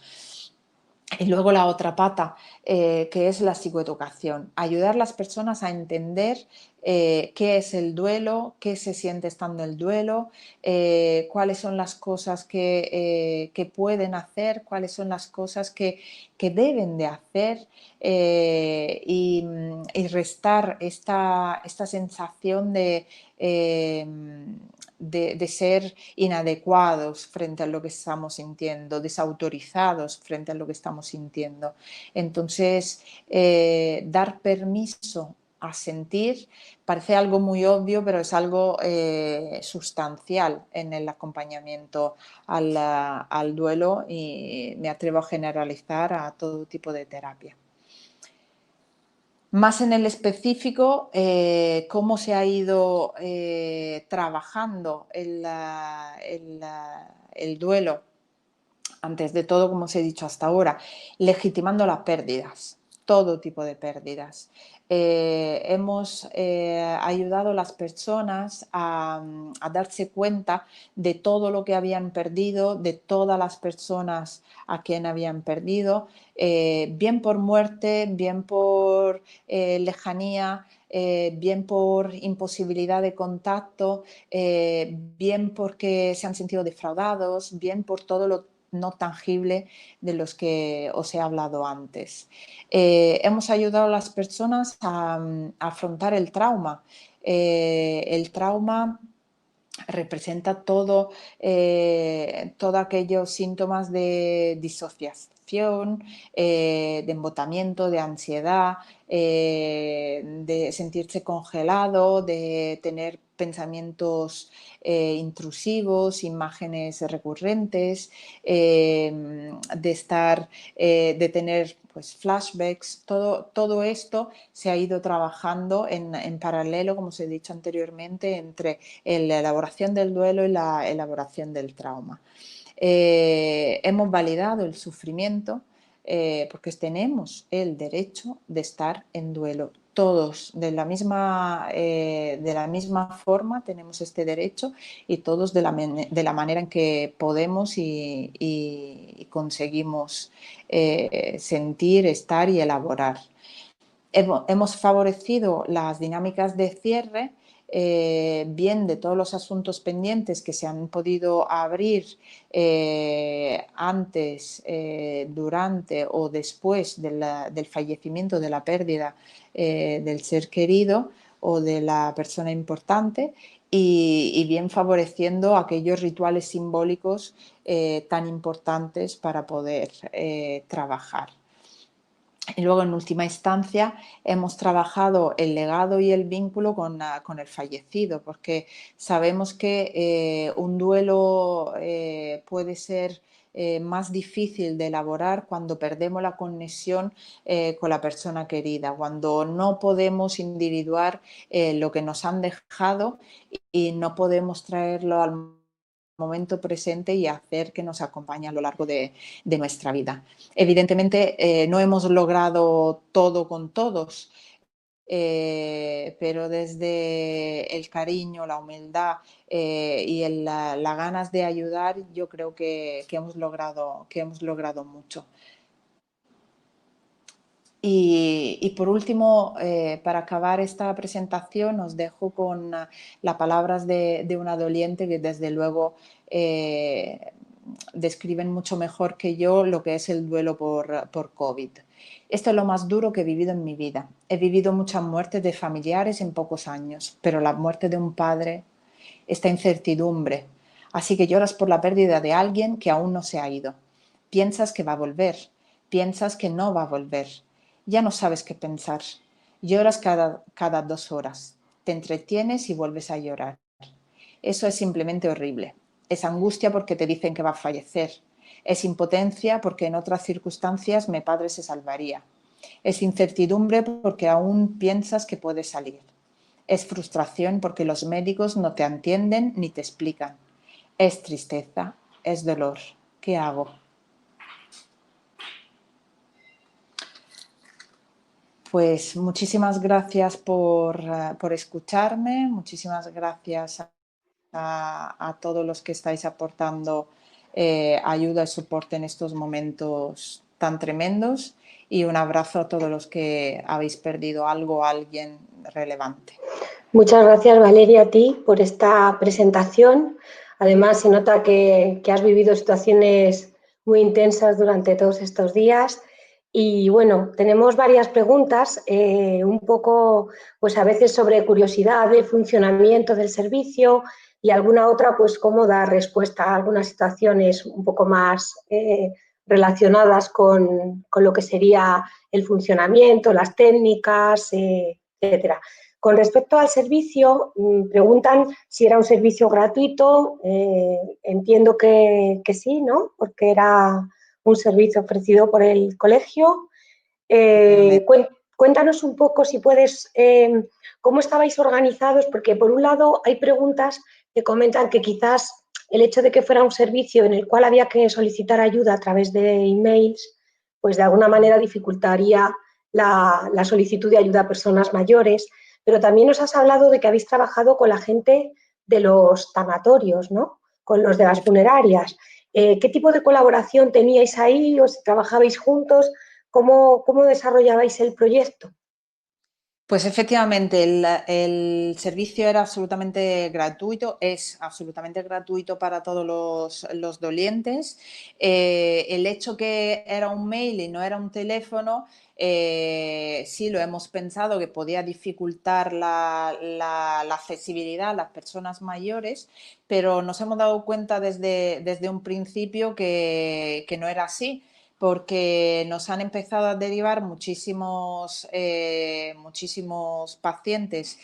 Y luego la otra pata, que es la psicoeducación, ayudar a las personas a entender qué es el duelo, qué se siente estando el duelo, cuáles son las cosas que pueden hacer, cuáles son las cosas que deben de hacer, y restar esta sensación de ser inadecuados frente a lo que estamos sintiendo, desautorizados frente a lo que estamos sintiendo. Entonces, dar permiso a sentir parece algo muy obvio, pero es algo sustancial en el acompañamiento al duelo, y me atrevo a generalizar a todo tipo de terapia. Más en el específico, cómo se ha ido trabajando el duelo. Antes de todo, como os he dicho hasta ahora, legitimando las pérdidas, todo tipo de pérdidas. Hemos ayudado a las personas a darse cuenta de todo lo que habían perdido, de todas las personas a quien habían perdido, bien por muerte, bien por lejanía, bien por imposibilidad de contacto, bien porque se han sentido defraudados, bien por todo lo no tangible de los que os he hablado antes. Hemos ayudado a las personas a afrontar el trauma. El trauma representa todos aquellos síntomas de disociación, de embotamiento, de ansiedad, de sentirse congelado, de tener pensamientos intrusivos, imágenes recurrentes, de tener pues, flashbacks. Todo esto se ha ido trabajando en paralelo, como os he dicho anteriormente, entre la elaboración del duelo y la elaboración del trauma. Hemos validado el sufrimiento porque tenemos el derecho de estar en duelo. Todos de la misma forma tenemos este derecho, y todos de la manera en que podemos y conseguimos sentir, estar y elaborar. Hemos favorecido las dinámicas de cierre, bien de todos los asuntos pendientes que se han podido abrir antes, durante o después del fallecimiento, de la pérdida del ser querido o de la persona importante, y bien favoreciendo aquellos rituales simbólicos tan importantes para poder trabajar. Y luego, en última instancia, hemos trabajado el legado y el vínculo con el fallecido, porque sabemos que un duelo puede ser más difícil de elaborar cuando perdemos la conexión con la persona querida, cuando no podemos individuar lo que nos han dejado y no podemos traerlo al momento presente y hacer que nos acompañe a lo largo de nuestra vida. Evidentemente, no hemos logrado todo con todos, pero desde el cariño, la humildad y las ganas de ayudar, yo creo que hemos logrado mucho. Y por último, para acabar esta presentación, os dejo con las palabras de una doliente que desde luego describen mucho mejor que yo lo que es el duelo por COVID. Esto es lo más duro que he vivido en mi vida. He vivido muchas muertes de familiares en pocos años, pero la muerte de un padre, esta incertidumbre. Así que lloras por la pérdida de alguien que aún no se ha ido. Piensas que va a volver, piensas que no va a volver. Ya no sabes qué pensar. Lloras cada 2 horas. Te entretienes y vuelves a llorar. Eso es simplemente horrible. Es angustia porque te dicen que va a fallecer. Es impotencia porque en otras circunstancias mi padre se salvaría. Es incertidumbre porque aún piensas que puede salir. Es frustración porque los médicos no te entienden ni te explican. Es tristeza, es dolor. ¿Qué hago? Pues muchísimas gracias por escucharme, muchísimas gracias a todos los que estáis aportando ayuda y soporte en estos momentos tan tremendos, y un abrazo a todos los que habéis perdido algo o alguien relevante. Muchas gracias, Valeria, a ti por esta presentación. Además, se nota que has vivido situaciones muy intensas durante todos estos días. Y bueno, tenemos varias preguntas, un poco, pues a veces sobre curiosidad del funcionamiento del servicio y alguna otra, pues cómo dar respuesta a algunas situaciones un poco más relacionadas con lo que sería el funcionamiento, las técnicas, etcétera. Con respecto al servicio, preguntan si era un servicio gratuito. Entiendo que sí, ¿no? Porque era un servicio ofrecido por el colegio. Cuéntanos un poco, si puedes, cómo estabais organizados, porque por un lado hay preguntas que comentan que quizás el hecho de que fuera un servicio en el cual había que solicitar ayuda a través de emails, pues de alguna manera dificultaría la solicitud de ayuda a personas mayores. Pero también nos has hablado de que habéis trabajado con la gente de los tanatorios, ¿no? Con los de las funerarias. ¿Qué tipo de colaboración teníais ahí? ¿O si trabajabais juntos? ¿Cómo desarrollabais el proyecto? Pues efectivamente, el servicio era absolutamente gratuito, es absolutamente gratuito para todos los dolientes. El hecho que era un mail y no era un teléfono, sí lo hemos pensado que podía dificultar la accesibilidad a las personas mayores, pero nos hemos dado cuenta desde un principio que no era así, porque nos han empezado a derivar muchísimos pacientes,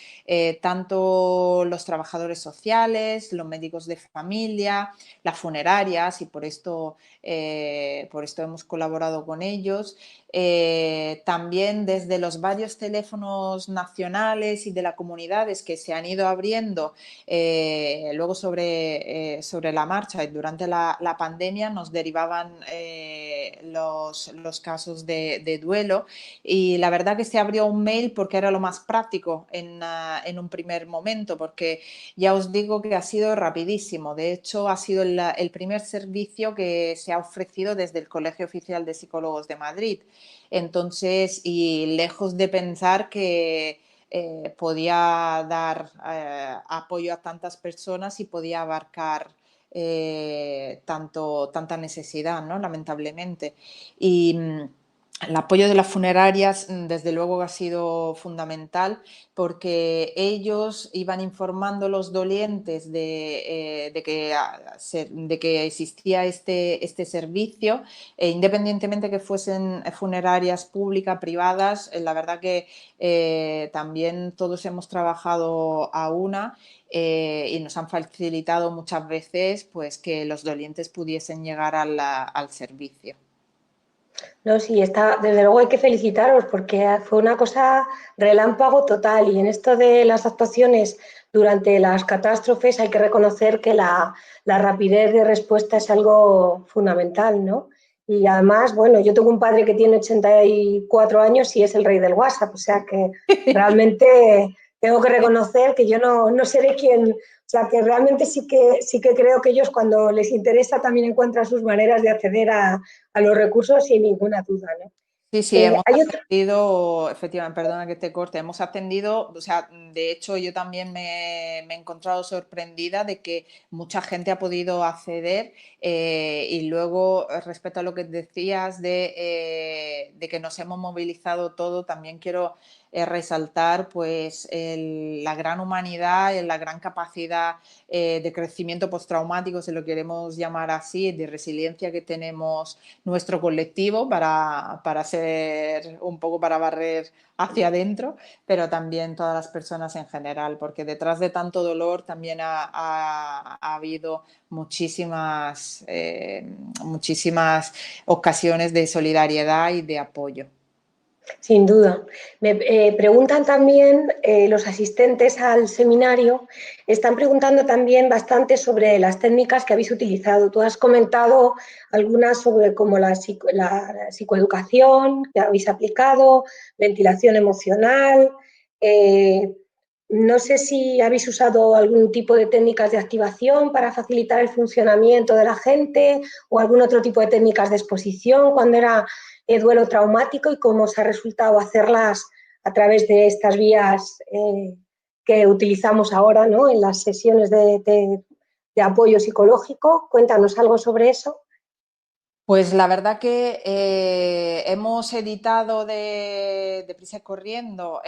tanto los trabajadores sociales, los médicos de familia, las funerarias, y por esto hemos colaborado con ellos. También desde los varios teléfonos nacionales y de las comunidades que se han ido abriendo luego sobre la marcha y durante la pandemia, nos derivaban los casos de duelo, y la verdad que se abrió un mail porque era lo más práctico en un primer momento, porque ya os digo que ha sido rapidísimo. De hecho, ha sido el primer servicio que se ha ofrecido desde el Colegio Oficial de Psicólogos de Madrid. Entonces, y lejos de pensar que podía dar apoyo a tantas personas y podía abarcar tanta necesidad, ¿no? Lamentablemente. Y el apoyo de las funerarias, desde luego, ha sido fundamental, porque ellos iban informando a los dolientes de que existía este servicio, independientemente que fuesen funerarias públicas, privadas. La verdad que también todos hemos trabajado a una, y nos han facilitado muchas veces, pues, que los dolientes pudiesen llegar al servicio. No, sí, desde luego hay que felicitaros porque fue una cosa relámpago total, y en esto de las actuaciones durante las catástrofes hay que reconocer que la rapidez de respuesta es algo fundamental, ¿no? Y además, bueno, yo tengo un padre que tiene 84 años y es el rey del WhatsApp, o sea que realmente tengo que reconocer que yo no seré quien, o sea que realmente sí que creo que ellos, cuando les interesa, también encuentran sus maneras de acceder a los recursos, sin ninguna duda, ¿no? Sí, sí, hemos Hay otra. atendido, efectivamente, perdona que te corte, hemos atendido, o sea, de hecho yo también me he encontrado sorprendida de que mucha gente ha podido acceder, y luego, respecto a lo que decías de que nos hemos movilizado todo, también quiero resaltar pues la gran humanidad, la gran capacidad de crecimiento postraumático, si lo queremos llamar así, de resiliencia que tenemos nuestro colectivo para ser un poco para barrer hacia adentro, pero también todas las personas en general, porque detrás de tanto dolor también ha habido muchísimas ocasiones de solidaridad y de apoyo. Sin duda. Me preguntan también los asistentes al seminario, están preguntando también bastante sobre las técnicas que habéis utilizado. Tú has comentado algunas sobre como la psicoeducación que habéis aplicado, ventilación emocional. No sé si habéis usado algún tipo de técnicas de activación para facilitar el funcionamiento de la gente o algún otro tipo de técnicas de exposición cuando era duelo traumático y cómo os ha resultado hacerlas a través de estas vías que utilizamos ahora, ¿no?, en las sesiones de apoyo psicológico. Cuéntanos algo sobre eso. Pues la verdad que hemos editado de prisa y corriendo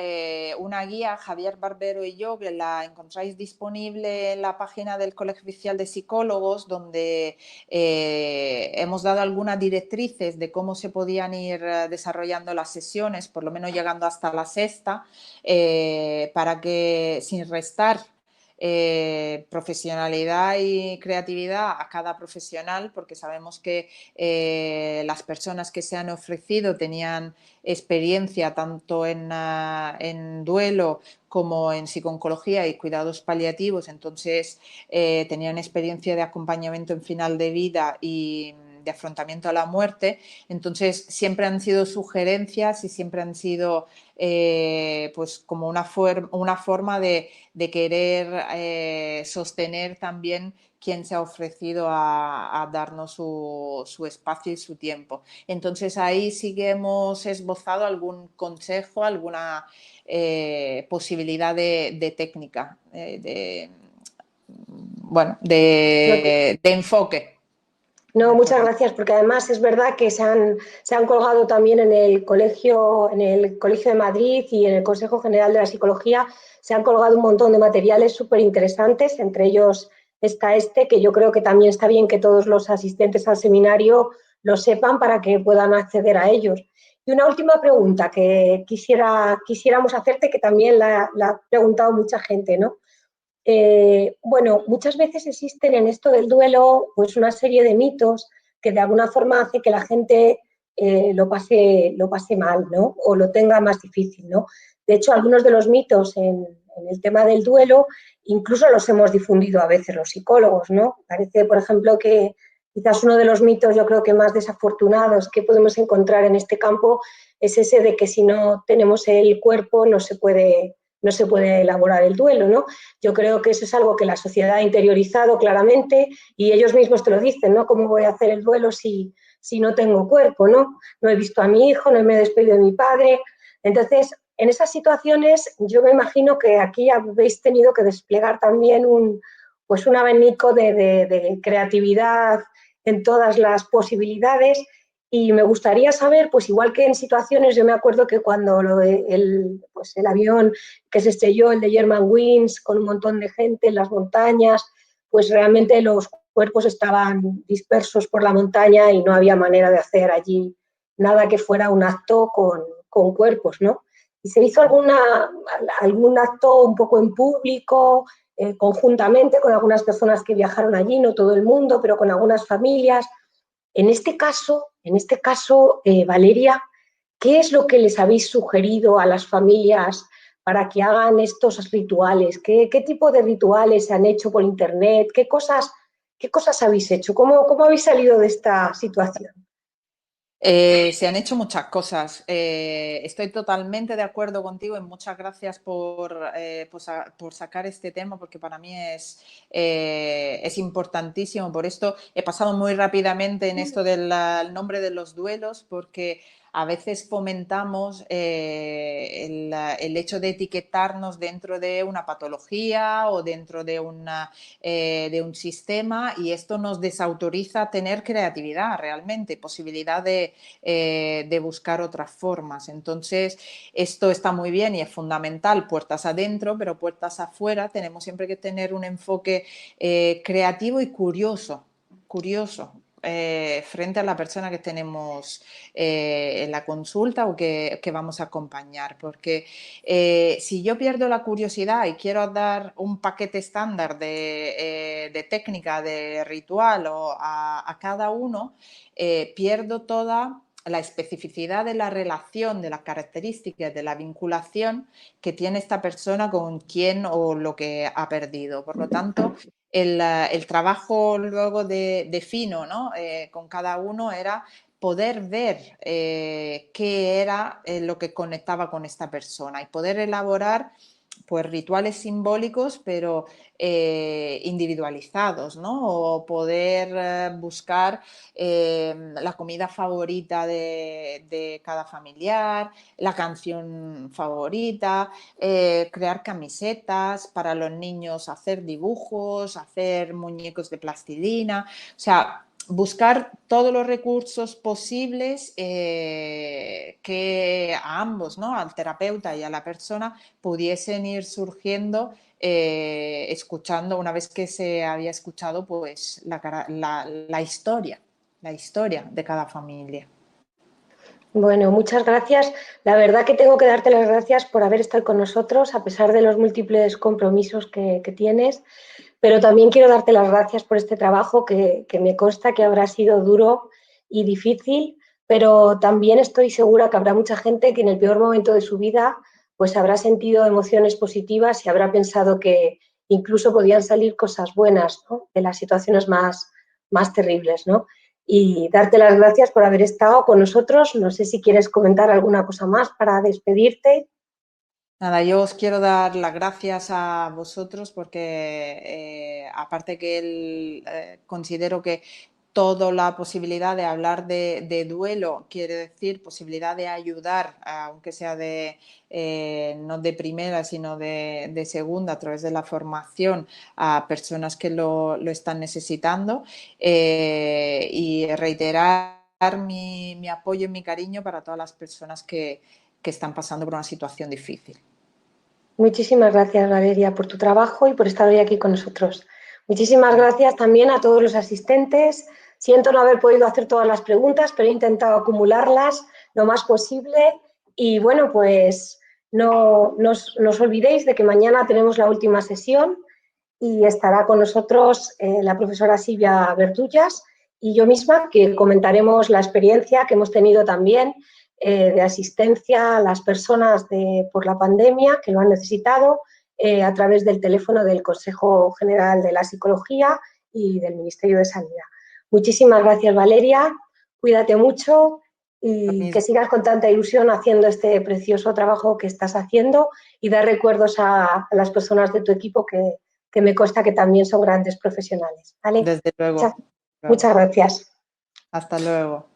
una guía, Javier Barbero y yo, que la encontráis disponible en la página del Colegio Oficial de Psicólogos, donde hemos dado algunas directrices de cómo se podían ir desarrollando las sesiones, por lo menos llegando hasta la sexta, para que sin restar profesionalidad y creatividad a cada profesional, porque sabemos que las personas que se han ofrecido tenían experiencia tanto en duelo como en psico-oncología y cuidados paliativos, entonces tenían experiencia de acompañamiento en final de vida y de afrontamiento a la muerte, entonces siempre han sido sugerencias y siempre han sido pues como una forma de querer sostener también quien se ha ofrecido a darnos su espacio y su tiempo. Entonces ahí sí que hemos esbozado algún consejo, alguna posibilidad de técnica, de enfoque. No, Mejor muchas dicho. gracias, porque además es verdad que se han colgado también en el Colegio de Madrid y en el Consejo General de la Psicología, se han colgado un montón de materiales súper interesantes, entre ellos está este, que yo creo que también está bien que todos los asistentes al seminario lo sepan para que puedan acceder a ellos. Y una última pregunta que quisiéramos hacerte, que también la ha preguntado mucha gente, ¿no? Bueno, muchas veces existen en esto del duelo pues una serie de mitos que de alguna forma hace que la gente lo pase mal, ¿no?, o lo tenga más difícil, ¿no? De hecho, algunos de los mitos en el tema del duelo incluso los hemos difundido a veces los psicólogos, ¿no? Parece, por ejemplo, que quizás uno de los mitos, yo creo que más desafortunados que podemos encontrar en este campo es ese de que si no tenemos el cuerpo no se puede elaborar el duelo, ¿no? Yo creo que eso es algo que la sociedad ha interiorizado claramente y ellos mismos te lo dicen, ¿no? ¿Cómo voy a hacer el duelo si no tengo cuerpo, ¿no? No he visto a mi hijo, no me he despedido de mi padre. Entonces, en esas situaciones, yo me imagino que aquí habéis tenido que desplegar también pues un abanico de creatividad en todas las posibilidades. Y me gustaría saber, pues igual que en situaciones, yo me acuerdo que cuando pues el avión que se estrelló, el de Germanwings, con un montón de gente en las montañas, pues realmente los cuerpos estaban dispersos por la montaña y no había manera de hacer allí nada que fuera un acto con cuerpos, ¿no? Y se hizo algún acto un poco en público, conjuntamente con algunas personas que viajaron allí, no todo el mundo, pero con algunas familias. En este caso, Valeria, ¿qué es lo que les habéis sugerido a las familias para que hagan estos rituales? ¿Qué tipo de rituales se han hecho por internet? ¿Qué cosas habéis hecho? ¿Cómo habéis salido de esta situación? Se han hecho muchas cosas. Estoy totalmente de acuerdo contigo y muchas gracias por sacar este tema porque para mí es importantísimo. Por esto he pasado muy rápidamente en esto del nombre de los duelos porque a veces fomentamos el hecho de etiquetarnos dentro de una patología o dentro de un sistema, y esto nos desautoriza a tener creatividad realmente, posibilidad de buscar otras formas. Entonces, esto está muy bien y es fundamental, puertas adentro, pero puertas afuera tenemos siempre que tener un enfoque creativo y curioso frente a la persona que tenemos en la consulta o que vamos a acompañar, porque si yo pierdo la curiosidad y quiero dar un paquete estándar de técnica, de ritual a cada uno, pierdo toda la especificidad de la relación, de las características, de la vinculación que tiene esta persona con quien o lo que ha perdido. Por lo tanto, el trabajo luego de fino, ¿no? Con cada uno era poder ver qué era lo que conectaba con esta persona y poder elaborar pues rituales simbólicos pero individualizados, ¿no? O poder buscar la comida favorita de cada familiar, la canción favorita, crear camisetas para los niños, hacer dibujos, hacer muñecos de plastilina, o sea, buscar todos los recursos posibles que a ambos, ¿no? Al terapeuta y a la persona, pudiesen ir surgiendo escuchando, una vez que se había escuchado pues la historia de cada familia. Bueno, muchas gracias. La verdad que tengo que darte las gracias por haber estado con nosotros, a pesar de los múltiples compromisos que tienes, pero también quiero darte las gracias por este trabajo que me consta que habrá sido duro y difícil, pero también estoy segura que habrá mucha gente que en el peor momento de su vida pues habrá sentido emociones positivas y habrá pensado que incluso podían salir cosas buenas, ¿no?, de las situaciones más terribles, ¿no? Y darte las gracias por haber estado con nosotros. No sé si quieres comentar alguna cosa más para despedirte. Nada, yo os quiero dar las gracias a vosotros porque aparte que considero que toda la posibilidad de hablar de duelo quiere decir posibilidad de ayudar, aunque sea no de primera, sino de segunda, a través de la formación a personas que lo están necesitando, y reiterar mi apoyo y mi cariño para todas las personas que están pasando por una situación difícil. Muchísimas gracias, Valeria, por tu trabajo y por estar hoy aquí con nosotros. Muchísimas gracias también a todos los asistentes. Siento no haber podido hacer todas las preguntas, pero he intentado acumularlas lo más posible. Y bueno, pues no os olvidéis de que mañana tenemos la última sesión y estará con nosotros la profesora Silvia Verdullas y yo misma, que comentaremos la experiencia que hemos tenido también de asistencia a las personas por la pandemia que lo han necesitado a través del teléfono del Consejo General de la Psicología y del Ministerio de Sanidad. Muchísimas gracias, Valeria. Cuídate mucho y que sigas con tanta ilusión haciendo este precioso trabajo que estás haciendo y dar recuerdos a las personas de tu equipo que me consta que también son grandes profesionales. ¿Vale? Desde luego. Muchas gracias. Hasta luego.